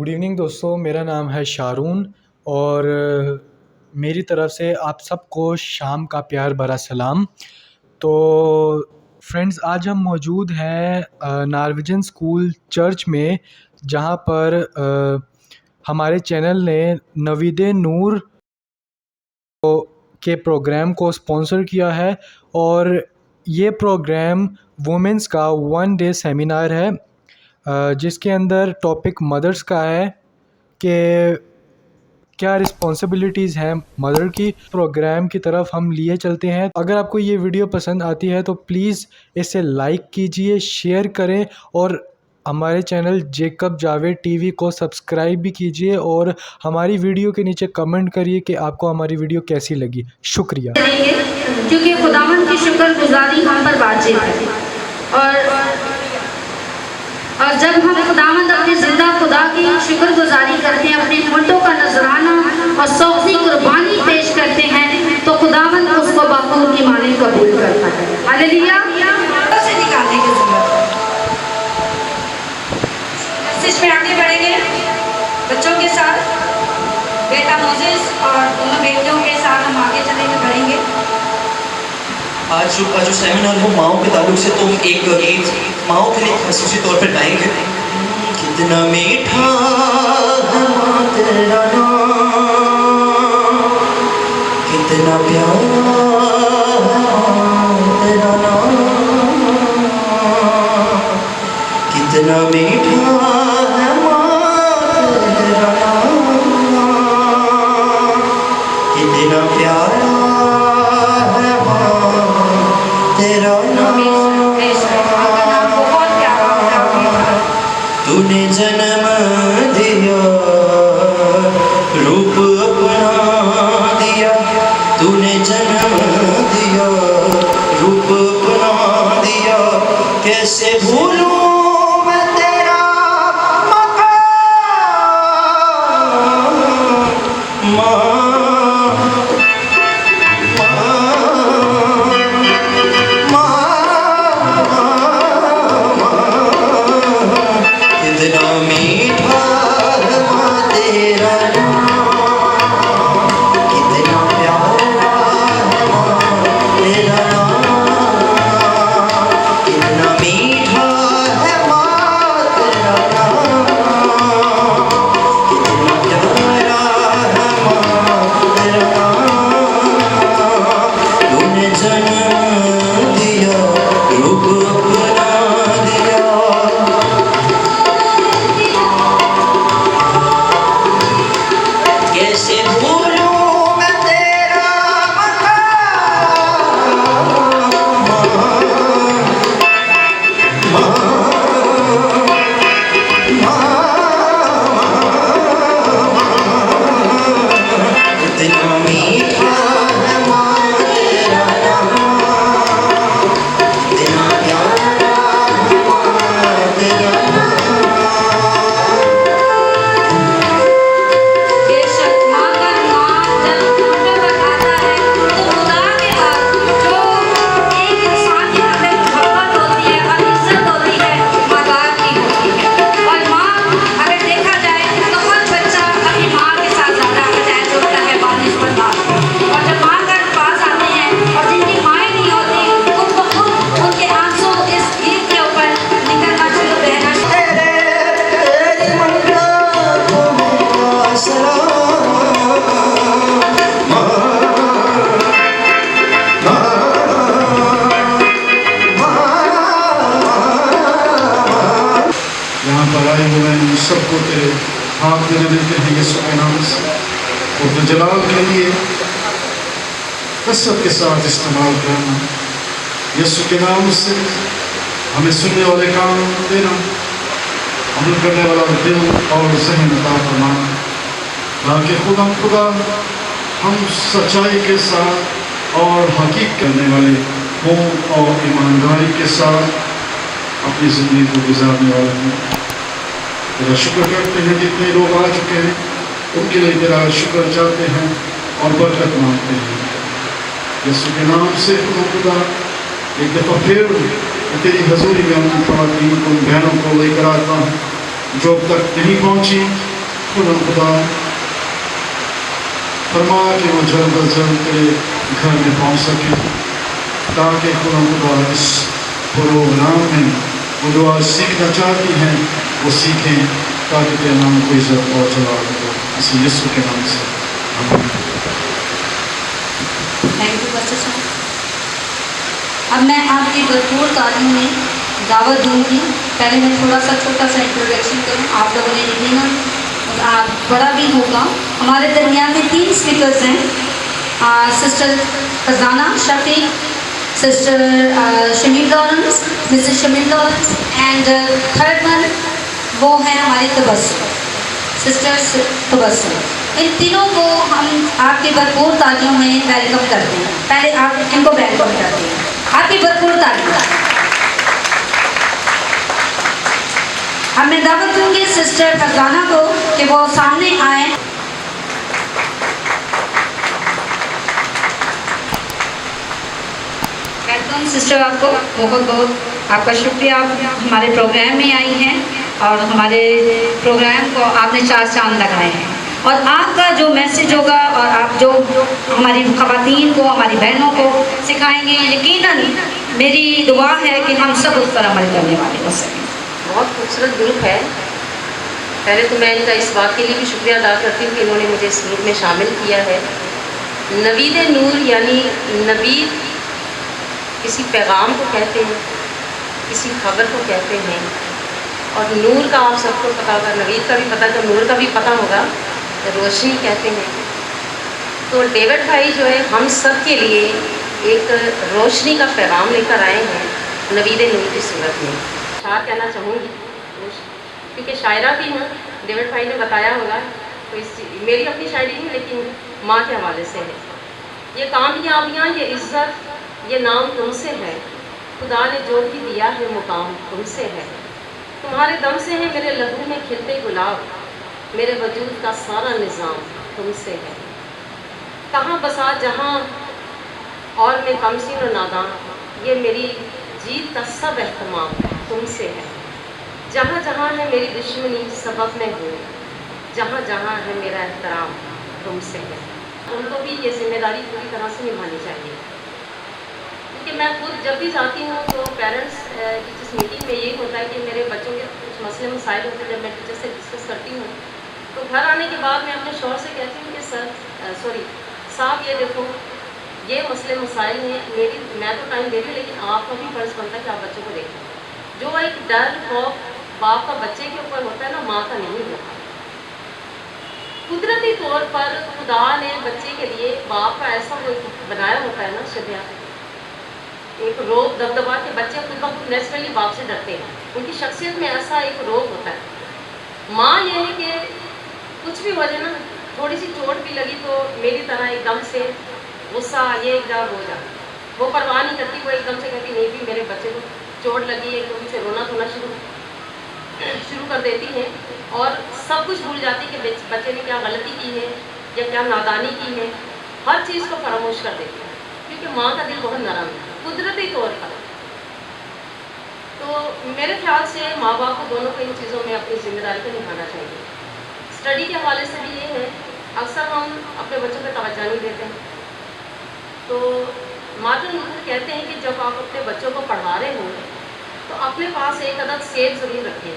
Good evening دوستوں، میرا نام ہے شارون اور میری طرف سے آپ سب کو شام کا پیار بھرا سلام۔ تو فرینڈز، آج ہم موجود ہیں نارویجن اسکول چرچ میں، جہاں پر ہمارے چینل نے نوید نور کے پروگرام کو اسپانسر کیا ہے، اور یہ پروگرام وومنس کا 1 ڈے سیمینار ہے، جس کے اندر ٹاپک مدرس کا ہے کہ کیا رسپانسبلٹیز ہیں مدر کی۔ پروگرام کی طرف ہم لیے چلتے ہیں۔ اگر آپ کو یہ ویڈیو پسند آتی ہے تو پلیز اسے لائک کیجئے، شیئر کریں، اور ہمارے channel Jacob Javed T V کو سبسکرائب بھی کیجئے، اور ہماری ویڈیو کے نیچے کمنٹ کریے کہ آپ کو ہماری ویڈیو کیسی لگی۔ شکریہ۔ کیونکہ خداوند کی شکر گزاری ہم پر واجب ہے، اور جب ہم خداوند اپنے زندہ خدا کی شکر گزاری کرتے ہیں، اپنے منٹوں کا نذرانہ اور سوختی قربانی پیش کرتے ہیں، تو خداوند اس کو بخور کی مانند قبول کرتا ہے۔ ہاللیلویا۔ سے نکالنے کی ضرورت ہے۔ میسج میں آگے بڑھیں گے بچوں کے ساتھ، بیٹا موزس اور دونوں بیٹیوں کے ساتھ ہم آگے چلیں گے، بڑھیں گے۔ آج کا جو سیمینار ہے ماؤں کے تعلق سے، تو ایک گیت ماؤں کے لیے خصوصی طور پر گائیں گے۔ کتنا میٹھا ہے ماں تیرا نام، کتنا پیارا ہے ماں تیرا نام، کتنا میٹھا ہے ماں تیرا نام، کتنا پیارا تو نے جنم دیا، روپ اپنا دیا، تو نے جنم دیا، روپ اپنا دیا، کیسے بھولوں میں تیرا مقام ماں۔ سب کو تیرے ہاتھ میں دیتے ہیں یسوع کے نام سے، اور تو جلال کے لیے کثرت کے ساتھ استعمال کرنا۔ یسوع کے نام سے ہمیں سننے والے کان دینا، عمل کرنے والا دل اور ذہن عطا فرمانا، تاکہ خدا ہم سچائی کے ساتھ اور حقیقت کرنے والے ہوں اور ایمانداری کے ساتھ اپنی زندگی کو گزارنے والے ہوں۔ تیرا شکر کرتے ہیں، جتنے لوگ آ چکے ہیں ان کے لیے تیرا شکر چاہتے ہیں اور برکت مانگتے ہیں۔ یسوع کے نام سے خدا ایک دفعہ پھر تیری حضوری میں ان خواتین کو، ان بہنوں کو لے کر آتا ہوں جو اب تک نہیں پہنچی، खुदा फरमा कि वो जल्द अज जल्द तेरे घर में पहुंच सके, ताकि खुदा इस प्रोग्राम में वो जो आज सीखना चाहती हैं वो सीखें, ताकि तेरे नाम को इज्जत और जलाल हो, इसी यीशु के नाम से आमीन। थैंक यू पास्टर साहब। अब मैं आपकी भरपूर तालीम में दावत दूंगी। पहले मैं थोड़ा सा छोटा सा इंट्रोडक्शन करूं, आप लोगों ने यकीनन बड़ा भी होगा। हमारे दरमियान में 3 स्पीकर्स हैं, sister Khazana Shafiq, sister Shamim Lawrence, Mrs Shamim Lawrence, and third one वो है हमारी तबस्सुम, सिस्टर्स तबस्सुम। इन तीनों को हम आपकी भरपूर तालियों में वेलकम करते हैं। पहले आप इनको वेलकम करते हैं, आपकी भरपूर तालियों। अब मैं दावत दूंगी सिस्टर फरजाना को कि वो सामने आए। वेलकम सिस्टर, आपको बहुत बहुत आपका शुक्रिया, आप हमारे प्रोग्राम में आई हैं और हमारे प्रोग्राम को आपने 4 चांद लगाए हैं। और आपका जो मैसेज होगा और आप जो हमारी ख़वातीन को, हमारी बहनों को सिखाएंगे, यकीनन मेरी दुआ है कि हम सब उस पर अमल करने वाले हो सकें। बहुत खूबसूरत ग्रुप है। पहले तो मैं इनका इस बात के लिए भी शुक्रिया अदा करती हूँ कि इन्होंने मुझे इस ग्रुप में शामिल किया है। नवीद नूर यानी नवीद किसी पैगाम को कहते हैं, किसी खबर को कहते हैं, और नूर का आप सबको पता होगा, नवीद का भी पता है तो नूर का भी पता होगा, रोशनी कहते हैं। तो डेविड भाई जो है हम सब के लिए एक रोशनी का पैगाम लेकर आए हैं नवीद नूर की सूरत में। शायर कहना चाहूँगी क्योंकि शायरा भी हूँ, डेविड भाई ने बताया होगा, तो इस मेरी अपनी शायरी नहीं लेकिन माँ के हवाले से है। ये कामयाबियाँ, ये इज़्ज़त, ये नाम तुमसे है, खुदा ने जो भी दिया है मुकाम तुमसे है। तुम्हारे दम से है मेरे लहू में खिलते गुलाब, मेरे वजूद का सारा निज़ाम तुमसे है। कहाँ बसा जहाँ और मैं कमसीन और नादां, ये मेरी जीत का सब एहतमाम तुमसे है। जहाँ जहाँ है मेरी दुश्मनी सबब में हो, जहाँ जहाँ है मेरा एहतराम तुमसे है। उनको भी ये जिम्मेदारी पूरी तरह से निभानी चाहिए, क्योंकि मैं खुद जब भी जाती हूँ तो पेरेंट्स की जिस मीटिंग में ये होता है कि मेरे बच्चों के कुछ मसले मसाइल होते हैं, जब मैं टीचर से डिस्कस करती हूँ तो घर आने के बाद मैं अपने शौहर से कहती हूँ कि साहब ये देखो ये मसले मसाइल हैं, मैं तो टाइम दे रही हूँ लेकिन आपका भी फर्ज बनता है कि आप बच्चों को देखें। जो एक डर खौफ बाप का बच्चे के ऊपर होता है ना, माँ का नहीं होता। कुदरती तौर पर खुदा ने बच्चे के लिए बाप का ऐसा बनाया होता है ना शब्या, एक रोब दबदबा के बच्चे खुद ब खुद नेचुरली बाप से डरते हैं, उनकी शख्सियत में ऐसा एक रोब होता है। माँ ये है कि कुछ भी हो जाए ना, थोड़ी सी चोट भी लगी तो मेरी तरह एकदम से गुस्सा ये एकदम हो जाए, वो परवाह नहीं करती, वो एकदम से कहती नहीं भी मेरे बच्चे को चोट लगी, एकदम से रोना धोना शुरू कर देती हैं और सब कुछ भूल जाती है कि बच्चे ने क्या गलती की है या क्या नादानी की है, हर चीज़ को फरामोश कर देती है, क्योंकि माँ का दिल बहुत नरम है कुदरती तौर पर। तो मेरे ख्याल से माँ बाप को दोनों को इन चीज़ों में अपनी जिम्मेदारी को निभाना चाहिए। स्टडी के हवाले से भी ये है, अक्सर हम अपने बच्चों पर तवज्जो नहीं देते हैं। तो मार्टिन लूथर कहते हैं कि जब आप अपने बच्चों को पढ़ा रहे हो तो अपने पास एक अदद सेब ज़रूर रखिए।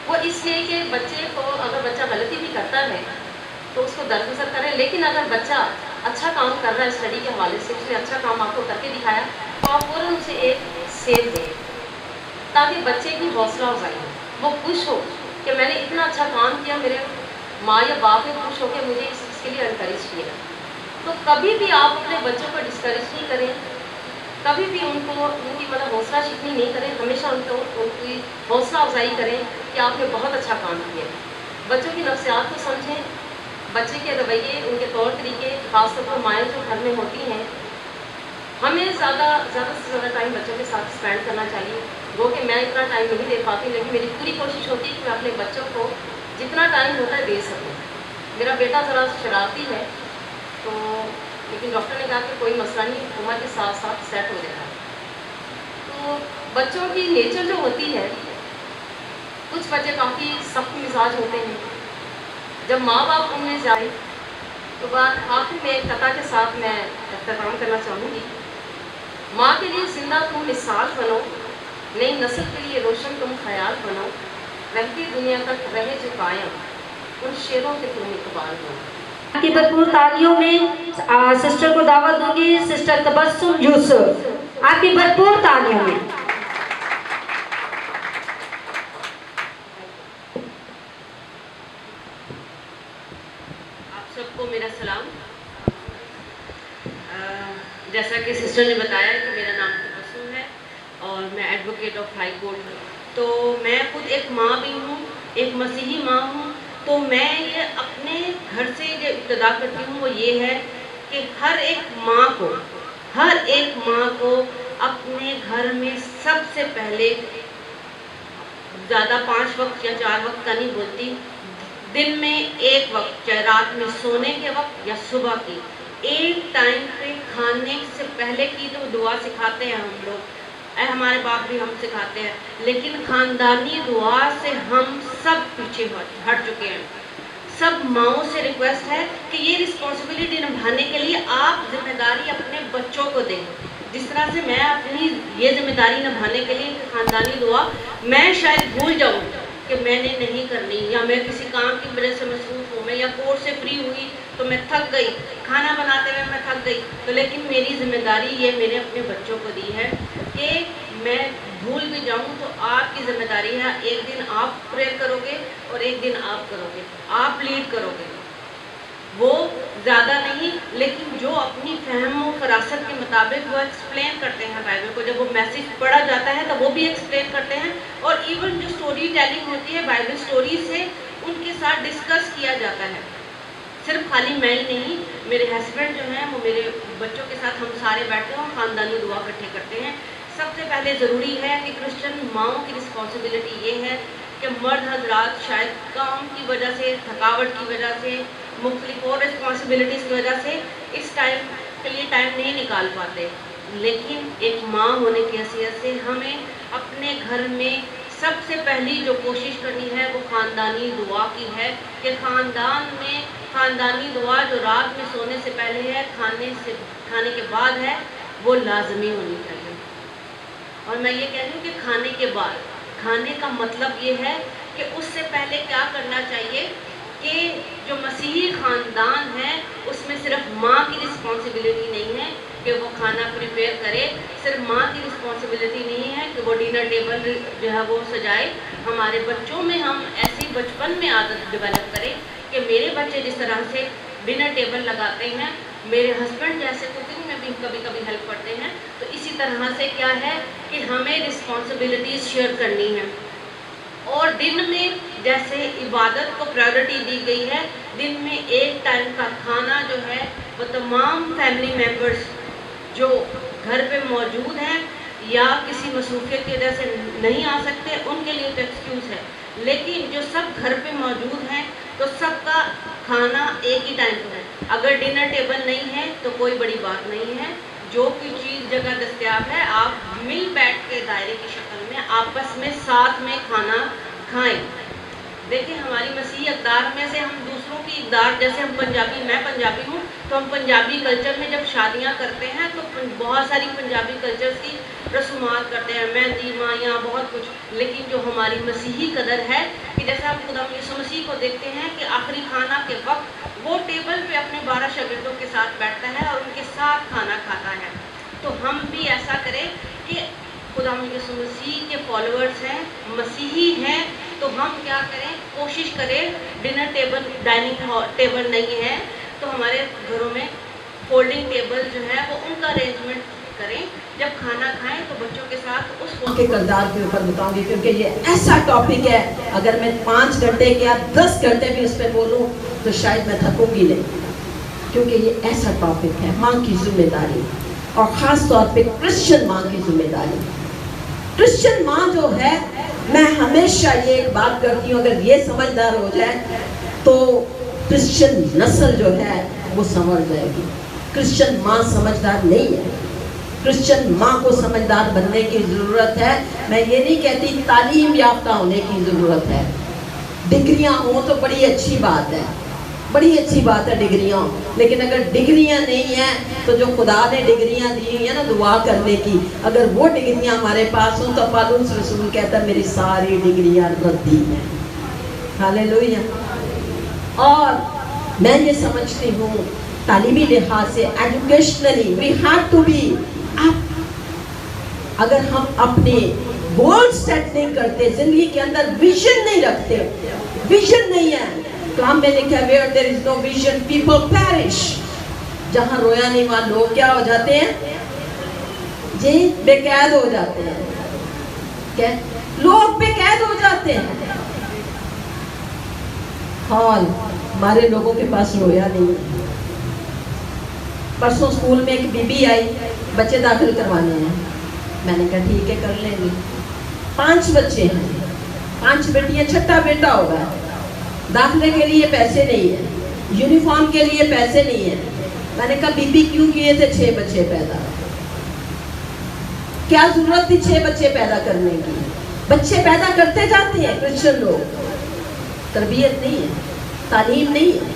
वो इसलिए कि बच्चे को, अगर बच्चा गलती भी करता है तो उसको दरगुजर करें, लेकिन अगर बच्चा अच्छा काम कर रहा है स्टडी के हवाले से, उसने अच्छा काम आपको करके दिखाया तो आप फ़ौरन उसे एक सेब दें, ताकि बच्चे की हौसला अफजाई हो, वो खुश हो कि मैंने इतना अच्छा काम किया, मेरे माँ या बाप ने खुश हो के मुझे इस चीज़ के लिए इनकरेज किया। तो कभी भी आप अपने बच्चों को डिस्करेज नहीं करें, कभी भी उनकी मतलब हौसला शिकनी नहीं करें, हमेशा उनकी हौसला अफजाई करें कि आपने बहुत अच्छा काम किया। बच्चों की नफ्सियात को समझें, बच्चे के रवैये, उनके तौर तरीके, खासतौर पर माएँ जो घर में होती हैं, हमें ज़्यादा से ज़्यादा टाइम बच्चों के साथ स्पेंड करना चाहिए। वो कि मैं इतना टाइम नहीं दे पाती, लेकिन मेरी पूरी कोशिश होती है कि मैं अपने बच्चों को जितना टाइम होता है दे सकूँ। मेरा बेटा ज़रा शरारती है, तो लेकिन डॉक्टर ने कहा कि कोई मसला नहीं, उम्र के साथ साथ सेट हो जाएगा। तो बच्चों की नेचर जो होती है, कुछ बच्चे काफ़ी सख्त मिजाज होते हैं, जब माँ बाप उनमें जाए तो आखिर में एक कथा के साथ मैं इख्तिताम करना चाहूँगी। माँ के लिए जिंदा तुम मिसाल बनो, नई नस्ल के लिए रोशन तुम ख्याल बनो, रहती दुनिया तक रहे जो कायम, उन शेरों के तुम इकबाल बनो। की भरपूर तालियों में सिस्टर को दावत दूंगी, सिस्टर तबस्सुम यूसुफ, आपकी भरपूर तालियों में। आप सबको मेरा सलाम। जैसा कि सिस्टर ने बताया कि मेरा नाम तबस्सुम है और मैं एडवोकेट ऑफ हाई कोर्ट हूँ। तो मैं खुद एक माँ भी हूँ, एक मसीही माँ हूँ। तो मैं ये अपने घर से जो इब्तिदा करती हूँ वो ये है कि हर एक माँ को अपने घर में सबसे पहले, ज़्यादा 5 वक्त या 4 वक्त का नहीं बोलती, दिन में एक वक्त, चाहे रात में सोने के वक्त या सुबह की, एक टाइम पे खाने से पहले की तो दुआ सिखाते हैं हम लोग, हमारे बाप भी हम सिखाते हैं, लेकिन ख़ानदानी दुआ से हम सब पीछे हट चुके हैं। सब माओं से रिक्वेस्ट है कि ये रिस्पॉन्सिबिलिटी निभाने के लिए आप जिम्मेदारी अपने बच्चों को दें। जिस तरह से मैं अपनी ये जिम्मेदारी निभाने के लिए ख़ानदानी दुआ मैं शायद भूल जाऊँ कि मैंने नहीं करनी, या मैं किसी काम की वजह से मसरूफ़ हूँ, मैं या कोर्ट से फ्री हुई तो मैं थक गई, खाना बनाते हुए मैं थक गई, तो लेकिन मेरी जिम्मेदारी ये मैंने अपने बच्चों को दी है कि मैं भूल भी जाऊँ तो आपकी ज़िम्मेदारी है, एक दिन आप प्रेयर करोगे और एक दिन आप करोगे, आप लीड करोगे। वो ज़्यादा नहीं, लेकिन जो अपनी फहम व फरासत के मुताबिक वो एक्सप्लेन करते हैं बाइबल को, जब वो मैसेज पढ़ा जाता है तो वो भी एक्सप्लेन करते हैं। और इवन जो स्टोरी टेलिंग होती है बाइबल स्टोरी से, उनके साथ डिस्कस किया जाता है। सिर्फ खाली मैं ही नहीं, मेरे हस्बैंड जो हैं वो मेरे बच्चों के साथ हम सारे बैठते हैं और ख़ानदानी दुआ इकट्ठे करते हैं। सबसे पहले ज़रूरी है कि क्रिश्चियन माओं की रिस्पॉन्सिबिलिटी ये है कि मर्द हजरात शायद काम की वजह से, थकावट की वजह से, मुख्तलिफ और रिस्पॉन्सिबिलिटीज़ की वजह से इस टाइम के लिए टाइम नहीं निकाल पाते, लेकिन एक माँ होने की हैसियत से हमें अपने घर में सबसे पहली जो कोशिश करनी है वो ख़ानदानी दुआ की है कि ख़ानदान में ख़ानदानी दुआ जो रात में सोने से पहले है, खाने के बाद है, वो लाजमी होनी चाहिए। और मैं ये कह रही हूँ कि खाने के बाद, खाने का मतलब ये है कि उससे पहले क्या करना चाहिए कि जो मसीही ख़ानदान है उसमें सिर्फ माँ की रिस्पॉन्सिबिलिटी नहीं है कि वो खाना प्रिपेयर करे, सिर्फ माँ की रिस्पॉन्सिबिलिटी नहीं है कि वो डिनर टेबल जो है वो सजाए। हमारे बच्चों में हम ऐसी बचपन में आदत डेवलप करें कि मेरे बच्चे जिस तरह से डिनर टेबल लगाते हैं, मेरे हस्बैंड जैसे कुकिंग में भी कभी कभी हेल्प करते हैं, तो इसी तरह से क्या है कि हमें रिस्पॉन्सिबिलिटीज़ शेयर करनी है। और दिन में जैसे इबादत को प्रायोरिटी दी गई है, दिन में एक टाइम का खाना जो है वो तमाम फैमिली मेम्बर्स जो घर पे मौजूद हैं या किसी मसरूफियत की वजह से नहीं आ सकते, उनके लिए तो एक्सक्यूज़ है, लेकिन जो सब घर पे मौजूद हैं तो सबका खाना एक ही टाइम पर है। अगर डिनर टेबल नहीं है तो कोई बड़ी बात नहीं है, जो कोई चीज़ जगह दस्तयाब है आप मिल बैठ के दायरे की शक्ल में आपस में साथ में खाना खाएं। देखिए हमारी मसीही अक़दार में से हम दूसरों की इक़दार, जैसे हम पंजाबी, मैं पंजाबी हूँ, तो हम पंजाबी कल्चर में जब शादियाँ करते हैं तो बहुत सारी पंजाबी कल्चर्स की रसूमात करते हैं, मेहंदी, माइयाँ, बहुत कुछ, लेकिन जो हमारी मसीही कदर है कि जैसे हम खुदा यीशु मसीह को देखते हैं कि आखिरी खाना के वक्त वो टेबल पे अपने 12 शागिर्दों के साथ बैठता है और उनके साथ खाना खाता है। तो हम भी ऐसा करें कि खुदा यीशु मसीह के फॉलोअर्स हैं, मसीही हैं, तो हम क्या करें, कोशिश करें, डिनर टेबल, डाइनिंग टेबल नहीं है तो हमारे घरों में फोल्डिंग टेबल जो है वो उनका अरेंजमेंट करें, जब खाना खाएं तो बच्चों के साथ उस के किरदार के ऊपर बताऊंगी, क्योंकि ये ऐसा टॉपिक है, अगर मैं 5 घंटे या 10 घंटे भी उस पर बोलूँ तो शायद मैं थकूंगी नहीं, क्योंकि ये ऐसा टॉपिक है माँ की जिम्मेदारी, और ख़ास तौर पे क्रिश्चियन माँ की जिम्मेदारी। क्रिश्चियन माँ जो है, मैं हमेशा ये एक बात करती हूँ, अगर ये समझदार हो जाए तो क्रिश्चियन नस्ल जो है वो समझ जाएगी। क्रिश्चियन माँ समझदार नहीं है, क्रिश्चियन माँ को समझदार बनने की ज़रूरत है। मैं ये नहीं कहती तालीम याफ्ता होने की ज़रूरत है, डिग्रियां हो तो बड़ी अच्छी बात है, बड़ी अच्छी बात है डिग्रियां, लेकिन अगर डिग्रियां नहीं है तो जो खुदा ने डिग्रियां दी है ना दुआ करने की, अगर वो डिग्रियां हमारे पास हो तो पौलुस रसूल कहता है मेरी सारी डिग्रियां रद्दी हैं। हालेलुया। और मैं ये समझती हूँ तालीमी लिहाज से educationally we have to be up. अगर हम अपने गोल सेट नहीं करते, जिंदगी के अंदर विजन नहीं रखते, विजन नहीं है, कलाम में लिखा है where there is no vision people perish। जहाँ रोया नहीं वहाँ लोग क्या हो जाते हैं जी, बेकैद हो जाते हैं। क्या लोग बेकैद हो जाते हैं। हाल हमारे लोगों के पास रोया नहीं है। परसों स्कूल में एक बीबी आई, बच्चे दाखिल करवाने हैं। मैंने कहा ठीक है कर लेंगे। 5 बच्चे हैं, 5 बेटियां, छठा बेटा होगा। दाखिले के लिए पैसे नहीं है, यूनिफॉर्म के लिए पैसे नहीं है। मैंने कहा बीबी क्यों किए थे 6 बच्चे पैदा, क्या जरूरत थी 6 बच्चे पैदा करने की? बच्चे पैदा करते जाते हैं क्रिश्चियन लोग, तरबियत नहीं है, तालीम नहीं है।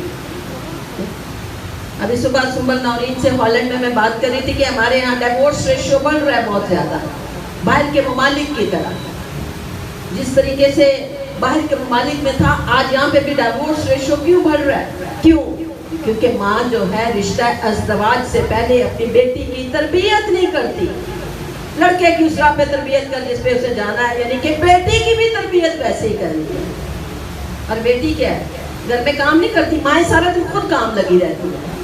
अभी सुबह सुंबल नौरीन से हॉलैंड में मैं बात कर रही थी कि हमारे यहाँ डिवोर्स रेशियो बढ़ रहा है बहुत ज़्यादा, बाहर के ममालिक की तरह। जिस तरीके से बाहर के ममालिक में था, आज यहाँ पे भी डिवोर्स रेशियो क्यों बढ़ रहा है? क्यों? क्योंकि माँ जो है रिश्ता अज़दवाज से पहले अपनी बेटी की तरबियत नहीं करती। लड़के की उस राह पे तरबियत कर जिस पे उसे जाना है, यानी कि बेटी की भी तरबियत वैसे ही करनी है। और बेटी क्या है, घर में काम नहीं करती, माँ सारा दिन खुद काम लगी रहती है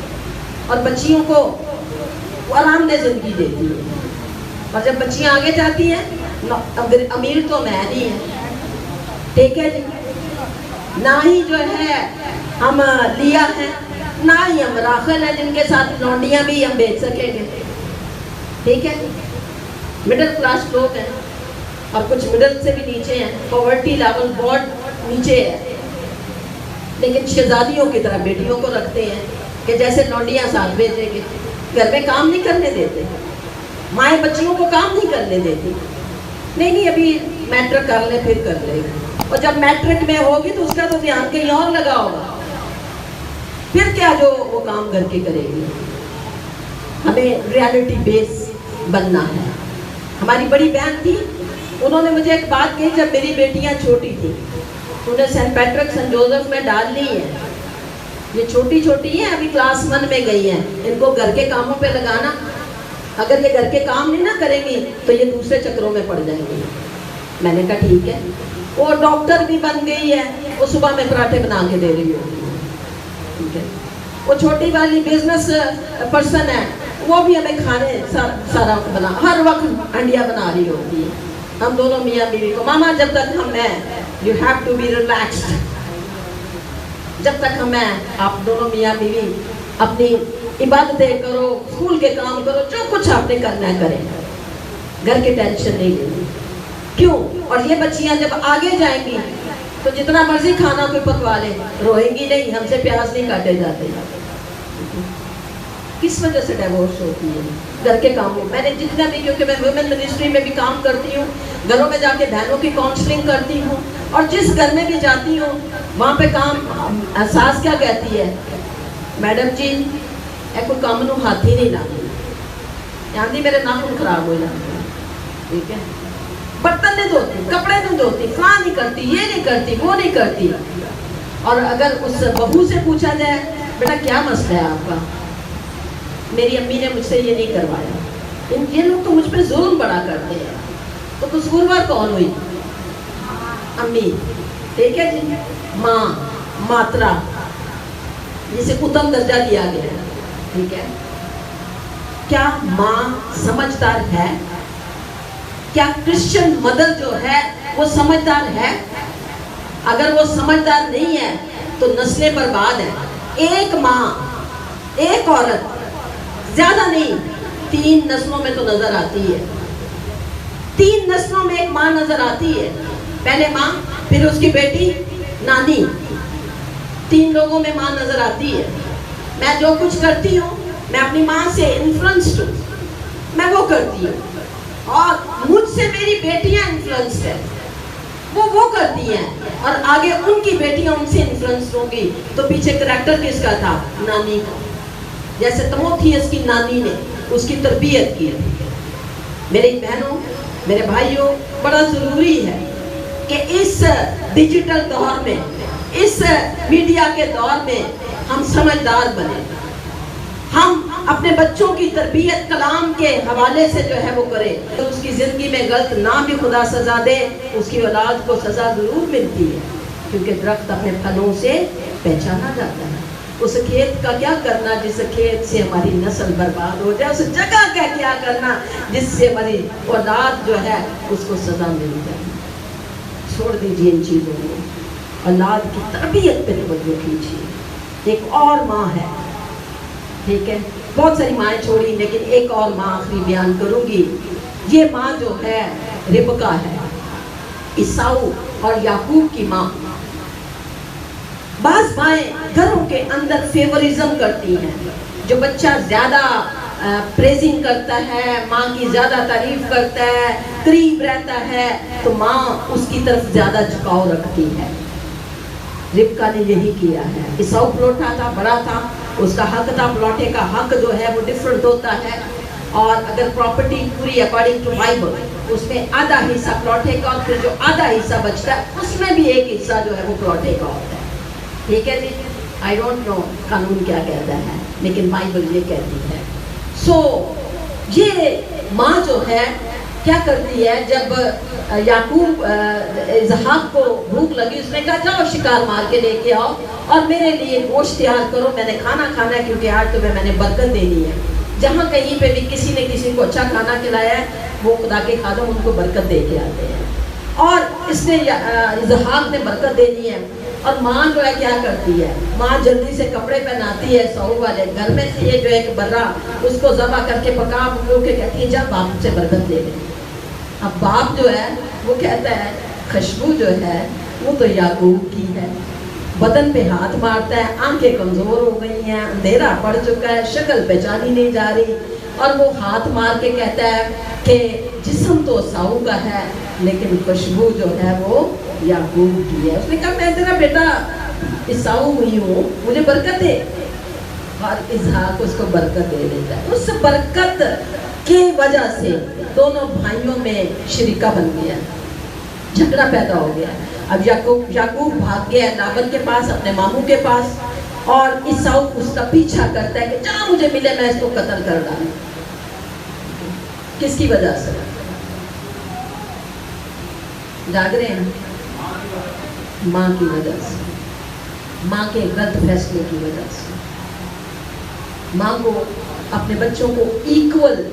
और बच्चियों को आरामदेह जिंदगी देती है। और जब बच्चियाँ आगे जाती हैं, अगर अमीर तो मैं नहीं है, ठीक है जी, ना ही जो है हम लिया है, ना ही हम राखल है जिनके साथ लौंडियाँ भी हम बेच सकेंगे, ठीक है। मिडिल क्लास लोग हैं और कुछ मिडिल से भी नीचे हैं, पॉवर्टी लेवल बहुत नीचे है, लेकिन शहजादियों की तरह बेटियों को रखते हैं कि जैसे लौंडियाँ साथ भेजेंगे। घर में काम नहीं करने देते, माएँ बच्चियों को काम नहीं करने देती। नहीं अभी मैट्रिक कर ले फिर कर लेगी, और जब मैट्रिक में होगी तो उसका तो ध्यान कहीं और लगा होगा, फिर क्या जो वो काम घर के करेगी। हमें रियलिटी बेस बनना है। हमारी बड़ी बहन थी, उन्होंने मुझे एक बात कही जब मेरी बेटियां छोटी थी, उन्हें सेंट पैट्रिक सेंट जोसेफ में डाल ली है। ये छोटी छोटी हैं, अभी क्लास 1 में गई हैं, इनको घर के कामों पे लगाना, अगर ये घर के काम नहीं ना करेंगी तो ये दूसरे चक्रों में पड़ जाएंगी। मैंने कहा ठीक है। वो डॉक्टर भी बन गई है, वो सुबह में पराठे बना के दे रही होती है, ठीक है। वो छोटी वाली बिजनेस पर्सन है, वो भी हमें खाने सारा बना, हर वक्त अंडिया बना रही होती है। हम दोनों मियाँ बीवी को, मामा जब तक हम हैं, you have to be relaxed, जब तक हम हैं आप दोनों मियाँ बीवी अपनी इबादतें करो, स्कूल के काम करो, जो कुछ आपने करना है करें, घर की टेंशन नहीं लेनी। क्यों? और ये बच्चियां जब आगे जाएंगी तो जितना मर्जी खाना कोई पकवा ले, रोएंगी नहीं, हमसे प्याज नहीं काटे जाते। किस वजह से डिवोर्स होती है? घर के कामों। मैंने जितना भी, क्योंकि मैं वुमेन मिनिस्ट्री में भी काम करती हूँ, घरों में जाके बहनों की काउंसलिंग करती हूँ, और जिस घर में भी जाती हूँ वहाँ पे काम, सास क्या कहती है, मैडम जी कोई काम नू हाथ ही नहीं लाती, यानी मेरे नाखून खराब हो जाते हैं, ठीक है। बर्तन नहीं धोती, कपड़े नहीं धोती, फलां नहीं करती, ये नहीं करती, वो नहीं करती। और अगर उस बहू से पूछा जाए बेटा क्या मसला है आपका, मेरी अम्मी ने मुझसे ये नहीं करवाया, ये लोग तो मुझ पर जुल्म बड़ा करते हैं। तो कसूरवार कौन हुई? अम्मी, ठीक है जी। माँ, मात्रा, जिसे उत्तम दर्जा दिया गया है, ठीक है। क्या माँ समझदार है? क्या क्रिश्चियन मदर जो है वो समझदार है? अगर वो समझदार नहीं है तो नस्लें बर्बाद हैं। एक माँ, एक औरत, ज्यादा नहीं, 3 नस्लों में तो नजर आती है, 3 नस्लों में एक माँ नजर आती है। पहले माँ, फिर उसकी बेटी, नानी, 3 लोगों में माँ नजर आती है। मैं जो कुछ करती हूँ मैं अपनी माँ से इन्फ्लुएंस्ड हूँ, मैं वो करती हूँ, और मुझसे मेरी बेटियाँ इन्फ्लुएंस्ड है। वो करती हैं, और आगे उनकी बेटियां उनसे इन्फ्लुएंस होंगी, तो पीछे करैक्टर किसका था? नानी का। जैसे तिमोथियस की नानी ने उसकी तरबियत की। मेरी बहनों, मेरे भाइयों, बड़ा ज़रूरी है कि इस डिजिटल दौर में, इस मीडिया के दौर में हम समझदार बने, हम अपने बच्चों की तरबियत कलाम के हवाले से जो है वो करें। तो उसकी ज़िंदगी में गलत ना भी खुदा सज़ा दे, उसकी औलाद को सज़ा ज़रूर मिलती है, क्योंकि दरख्त अपने फलों से पहचाना जाता है। उस खेत का क्या करना जिस खेत से हमारी नस्ल बर्बाद हो जाए, उस जगह का क्या करना जिससे हमारी औलाद जो है उसको सज़ा मिल जाए। छोड़ दीजिए इन चीज़ों को, औलाद की तरबियत पे तवज्जो कीजिए। एक और माँ है, ठीक है, बहुत सारी माएँ छोड़ी, लेकिन एक और माँ आखिरी बयान करूँगी। ये माँ जो है रिबका है, ईसाऊ और याकूब की माँ। बाज़ माएँ घरों के अंदर फेवरिज्म करती हैं, जो बच्चा ज़्यादा प्रेजिंग करता है, माँ की ज़्यादा तारीफ करता है, करीब रहता है, तो माँ उसकी तरफ ज़्यादा झुकाव रखती है। रिबका ने यही किया है। ईसाऊ प्लौठा था, बड़ा था, उसका हक था, प्लौठे का हक जो है वो डिफरेंट होता है। और अगर प्रॉपर्टी पूरी अकॉर्डिंग टू बाइबल, उसमें आधा हिस्सा प्लौठे का, और फिर जो आधा हिस्सा बचता है उसमें भी एक हिस्सा जो है वो प्लौठे का होता है। ठीक है जी, आई डोंट नो कानून क्या कहता है, लेकिन बाइबल ये कहती है। सो ये माँ जो है क्या करती है, जब याकूब इसहाक को भूख लगी, उसने कहा जाओ शिकार मार के लेके आओ और मेरे लिए गोश्त तैयार करो, मैंने खाना खाना है, क्योंकि आज तुम्हें मैंने बरकत देनी है। जहाँ कहीं पे भी किसी ने किसी को अच्छा खाना खिलाया है, वो खुदा के खादम उनको बरकत दे के आते हैं, और इसने इसहाक ने बरकत देनी है। और माँ जो है क्या करती है, माँ जल्दी से कपड़े पहनाती है सऊ वाले, घर में से ये जो एक बर्रा उसको ज़बा करके पका के कहती है जा बाप से बरकत ले ले। अब बाप जो है वो कहता है खुशबू जो है वो तो याकूब की है, बदन पे हाथ मारता है, आंखें कमज़ोर हो गई हैं, अंधेरा पड़ चुका है, शक्ल पहचानी नहीं जा रही, और वो हाथ मार के कहता है कि जिस्म तो साऊ का है लेकिन खुशबू जो है वो याकूब की है। उसने कहा मैं तेरा बेटा ईसाऊ हुई हूँ, मुझे बरकत दे, और इसहाक उसको बरकत दे देता है। उस बरकत की वजह से दोनों भाइयों में शरीका बन गया, झगड़ा पैदा हो गया। अब याकूब भाग गया लाबन के पास, अपने मामू के पास, और ईसाऊ उसका पीछा करता है कि जहाँ मुझे मिले मैं इसको कत्ल कर डालूं। किसकी वजह से? जाग रहे हैं? माँ की वजह से, माँ के गलत फैसले की वजह से। माँ को अपने बच्चों को इक्वल